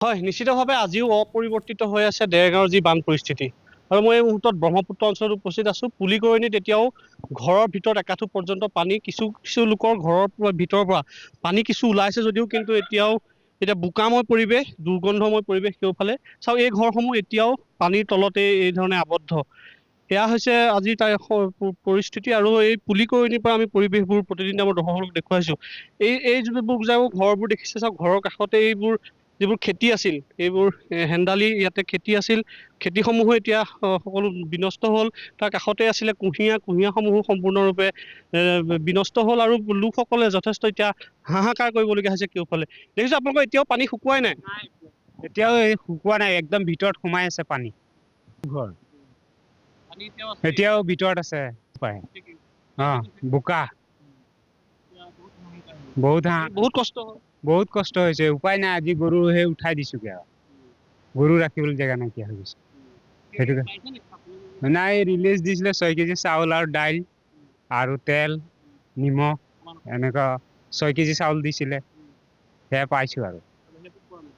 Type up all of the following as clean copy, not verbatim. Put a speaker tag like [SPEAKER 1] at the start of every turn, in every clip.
[SPEAKER 1] হয়, নিশ্চিতভাৱে আজিও অপৰিৱৰ্তিত হৈ আছে দেৰগাঁৱৰ যি বান পৰিস্থিতি। আৰু মই এই মুহূৰ্তত ব্ৰহ্মপুত্ৰ অঞ্চলত উপস্থিত আছোঁ। পুলিকৰণীত এতিয়াও ঘৰৰ ভিতৰত একাঠু পৰ্যন্ত পানী, কিছু লোকৰ ঘৰৰ ভিতৰৰ পৰা পানী কিছু ওলাইছে যদিও কিন্তু এতিয়াও বোকাময় পৰিৱেশ, দুৰ্গন্ধময় পৰিৱেশ কেউফালে। চাওক, এই ঘৰসমূহ এতিয়াও পানীৰ তলতে এই ধৰণে আবদ্ধ। এয়া হৈছে আজিৰ তাৰিখৰ পৰিস্থিতি। আৰু এই পুলিকৰণীৰ পৰা আমি পৰিৱেশবোৰ প্ৰতিদিনে আমাৰ দৰ্শকক দেখুৱাইছোঁ। এই যিবোৰ ঘৰবোৰ দেখিছে, চাওক, ঘৰৰ কাষতে এইবোৰ যিবোৰ খেতি আছিল, এইবোৰ হেন্দালি ইয়াতে খেতি আছিল, খেতিসমূহো এতিয়া সকলো বিনষ্ট হ'ল। তাৰ কাষতে আছিলে কুঁহিয়াসমূহো সম্পূৰ্ণৰূপে বিনষ্ট হ'ল। আৰু লোকসকলে যথেষ্ট এতিয়া হাহাকাৰ কৰিবলগীয়া হৈছে কেউফালে। দেখিছোঁ আপোনালোকৰ এতিয়াও পানী শুকুৱাই নাই।
[SPEAKER 2] এতিয়াও শুকোৱা নাই, একদম ভিতৰত সোমাই আছে পানী। ঘৰ এতিয়াও ভিতৰত আছে, বোকা বহুত কষ্ট হৈছে, উপায় নাই। আজি গৰু উঠাই দিছোগে আৰু গৰু ৰাখিবলৈ জেগা নাইকিয়া হৈ গৈছে। সেইটো নাই, ৰিলিজ দিছিলে 6 কেজি চাউল আৰু দাইল আৰু তেল, নিমখ, এনেকুৱা 6 কেজি চাউল দিছিলে, সেয়া পাইছো। আৰু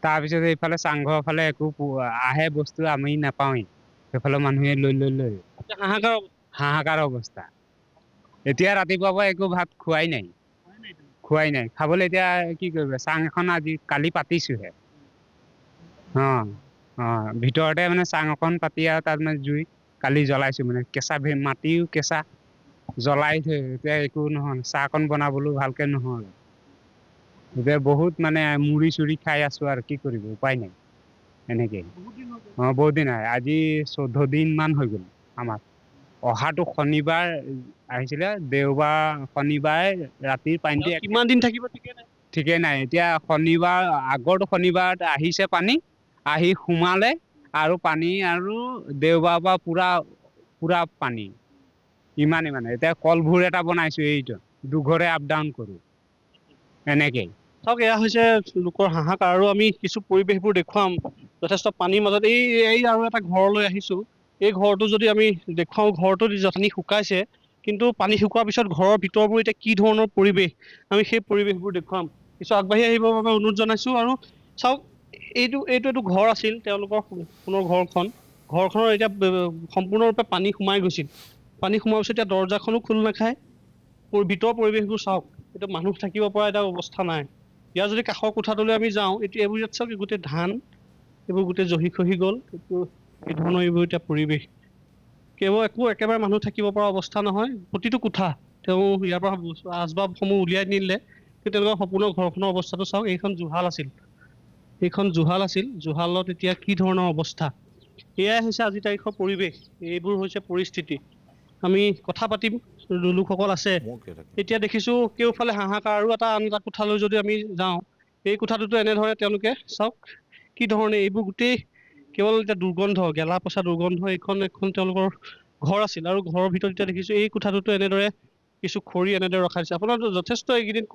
[SPEAKER 2] তাৰপিছত এইফালে চাংঘৰ ফালে একো আহে বস্তু আমি নাপাওঁৱেই। সেইফালে মানুহে লৈ হাহাকাৰ অৱস্থা। এতিয়া ৰাতিপুৱাৰ পৰা একো ভাত খোৱাই নাই। খাবলৈ এতিয়া কি কৰিব, চাং এখন কালি পাতিছোহে। ভিতৰতে মানে চাং এখন পাতি আৰু তাত মানে জুই কালি জ্বলাইছো, মানে কেঁচা মাটিও কেঁচা জ্বলাই থৈ এতিয়া একো নহয়। চাহকণ বনাবলৈও ভালকে নহয়। এতিয়া বহুত মানে মুড়ি চুৰি খাই আছো আৰু কি কৰিব, উপায় নাই। এনেকে বহুত দিন হয়, আজি 14 দিন মান হৈ গ'ল। আমাৰ অহাটো শনিবাৰ আহিছিলে, দেওবাৰ শনিবাৰে ৰাতিৰ পানীটো
[SPEAKER 1] কিমান দিন থাকিব
[SPEAKER 2] ঠিকেই নাই। এতিয়া শনিবাৰ, আগৰটো শনিবাৰত আহিছে পানী, আহি সোমালে আৰু পানী, আৰু দেওবাৰৰ পৰা পুৰা পানী। ইমানেই মানে এতিয়া কলভূৰ এটা বনাইছো, এইটো দুঘৰে আপ ডাউন কৰো এনেকেই।
[SPEAKER 1] চাওক, এয়া হৈছে লোকৰ হাহাকাৰ। আৰু আমি কিছু পৰিৱেশবোৰ দেখুৱাম যথেষ্ট পানীৰ মাজত। এই আৰু এটা ঘৰলৈ আহিছো। এই ঘৰটো যদি আমি দেখুৱাওঁ, ঘৰটো যথেষ্ট শুকাইছে, কিন্তু পানী শুকোৱাৰ পিছত ঘৰৰ ভিতৰবোৰ এতিয়া কি ধৰণৰ পৰিৱেশ, আমি সেই পৰিৱেশবোৰ দেখুৱাম। কিছু আগবাঢ়ি আহিবৰ বাবে অনুৰোধ জনাইছো। আৰু চাওক, এইটো ঘৰ আছিল তেওঁলোকৰ পুনৰ ঘৰখনৰ এতিয়া সম্পূৰ্ণৰূপে পানী সোমাই গৈছিল। পানী সোমোৱাৰ পিছত এতিয়া দৰ্জাখনো খোল নাখায়। ভিতৰৰ পৰিৱেশবোৰ চাওক, এতিয়া মানুহ থাকিব পৰা এটা অৱস্থা নাই। ইয়াৰ যদি কাষৰ কোঠাটোলৈ আমি যাওঁ, এতিয়া এইবোৰ ইয়াত চাওক, গোটেই ধান, এইবোৰ গোটেই জহি খহি গ'ল। এই ধৰণৰ এইবোৰ এতিয়া পৰিৱেশ, একেবাৰে মানুহ থাকিব পৰা অৱস্থা নহয়। প্ৰতিটো কোঠা তেওঁ ইয়াৰ পৰা আচবাবসমূহ উলিয়াই নিলে, কিন্তু তেওঁলোকৰ সম্পূৰ্ণ ঘৰখনৰ অৱস্থাটো চাওক। এইখন জুহাল আছিল, জুহালত এতিয়া কি ধৰণৰ অৱস্থা। এয়াই হৈছে আজিৰ তাৰিখৰ পৰিৱেশ, এইবোৰ হৈছে পৰিস্থিতি। আমি কথা পাতিম, লোকসকল আছে। এতিয়া দেখিছো কেউফালে হাহাকাৰ। আৰু আন এটা কোঠালৈ যদি আমি যাওঁ, এই কোঠাটোতো এনেধৰণে তেওঁলোকে চাওক কি ধৰণে এইবোৰ গোটেই কেৱল এতিয়া দুৰ্গন্ধ, গেলা পচা দুৰ্গন্ধ। এখন তেওঁলোকৰ ঘৰ আছিল, আৰু ঘৰৰ ভিতৰত এতিয়া দেখিছো এই কোঠাটোতো এনেদৰে কিছু খৰি এনেদৰে ৰখাইছে। আপোনাৰ যথেষ্ট এইকেইদিন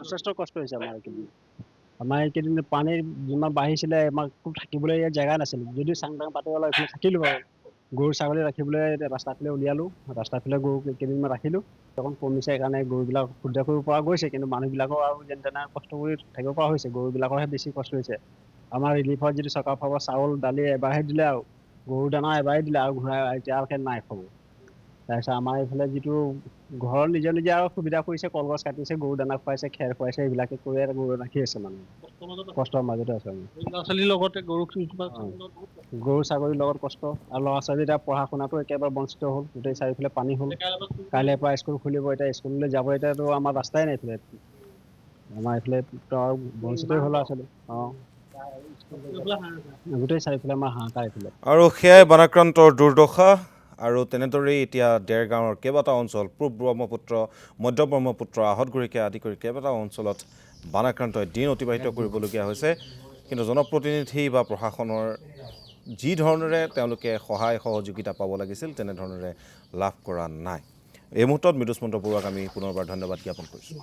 [SPEAKER 1] যথেষ্ট কষ্ট হৈছে
[SPEAKER 3] আমাৰ এইকেইদিন পানীৰ যিমান বাঢ়িছিলে, আমাক থাকিবলৈ জেগা নাছিল। যদি চাং টাং পাতি অলপ এইফালে থাকিলো বাৰু, গৰু ছাগলী ৰাখিবলৈ ৰাস্তাৰ ফালে উলিয়ালো। ৰাস্তাৰ ফালে গৰু কেইদিনমান ৰাখিলো। অকণ কমিছে, সেইকাৰণে গৰুবিলাক শুদ্ধ কৰিব পৰা গৈছে। কিন্তু মানুহবিলাকৰ আৰু যেন তেনে কষ্ট কৰি থাকিব পৰা হৈছে। গৰুবিলাকৰহে বেছি কষ্ট হৈছে। আমাৰ ৰিলিফত যিটো চৰকাৰৰ ফালৰ পৰা চাউল দালি এবাৰহে দিলে, আৰু গৰু দানা এবাৰেই দিলে, আৰু ঘূৰাই এতিয়ালৈকে নাই খবৰ। তাৰপিছত আমাৰ এইফালে যিটো ঘৰৰ নিজে আৰু সুবিধা কৰিছে, কলগছ কাটিছে, গৰু দানা খুৱাইছে, খেৰ খুৱাইছে, এইবিলাকে কৰি গৰু ৰাখি আছে। মানুহ কষ্টৰ মাজতে আছে।
[SPEAKER 1] ল'ৰা ছোৱালীৰ লগতে
[SPEAKER 3] গৰু ছাগলীৰ লগত কষ্ট, আৰু ল'ৰা ছোৱালী এতিয়া পঢ়া শুনাটো একেবাৰে বঞ্চিত হ'ল। গোটেই চাৰিওফালে পানী হ'ল। কাইলৈৰ পৰা স্কুল খুলিব, এতিয়া স্কুললৈ যাব, এতিয়াতো আমাৰ ৰাস্তাই নাই এইফালে। আমাৰ এইফালে বঞ্চিতই হ'ল ল'ৰা ছোৱালী। গোটেই চাৰিওফালে আমাৰ হাহাকাৰ এইফালে।
[SPEAKER 4] আৰু সেয়াই বানাক্ৰান্তৰ দুৰ্দশা। আৰু তেনেদৰেই এতিয়া দেৰগাঁৱৰ কেইবাটাও অঞ্চল, পূব ব্ৰহ্মপুত্ৰ, মধ্য ব্ৰহ্মপুত্ৰ, আহতগুৰিকে আদি কৰি কেইবাটাও অঞ্চলত বানাক্ৰান্তই দিন অতিবাহিত কৰিবলগীয়া হৈছে। কিন্তু জনপ্ৰতিনিধি বা প্ৰশাসনৰ যি ধৰণেৰে তেওঁলোকে সহায় সহযোগিতা পাব লাগিছিল, তেনেধৰণেৰে লাভ কৰা নাই। এই মুহূৰ্তত মৃদুস্মন্ত বৰুৱাক আমি পুনৰবাৰ ধন্যবাদ জ্ঞাপন কৰিছোঁ।